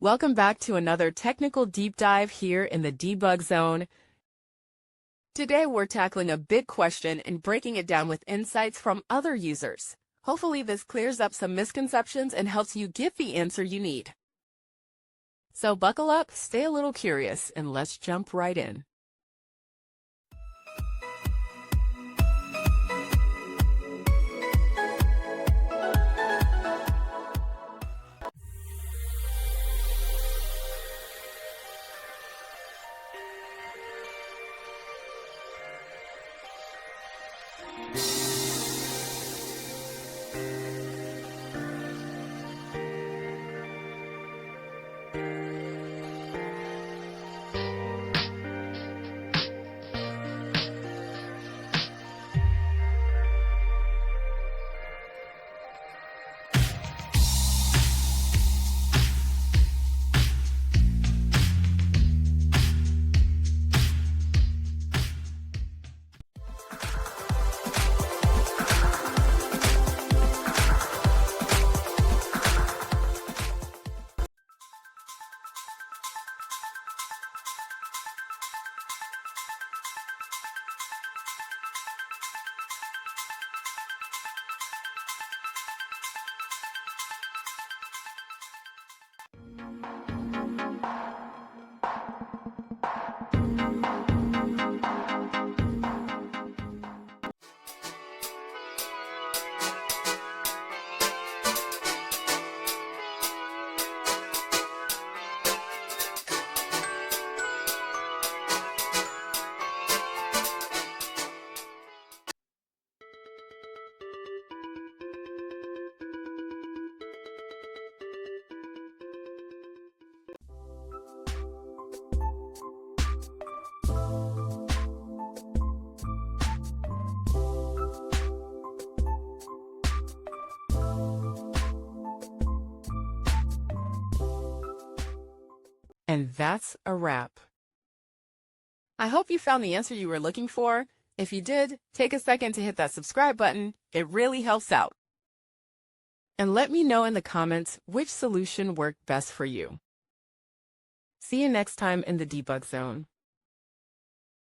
Welcome back to another technical deep dive here in the Debug Zone. Today we're tackling a big question and breaking it down with insights from other users. Hopefully this clears up some misconceptions and helps you get the answer you need. So buckle up, stay a little curious, and let's jump right in. And that's a wrap. I hope you found the answer you were looking for. If you did, take a second to hit that subscribe button. It really helps out. And let me know in the comments which solution worked best for you. See you next time in the Debug Zone.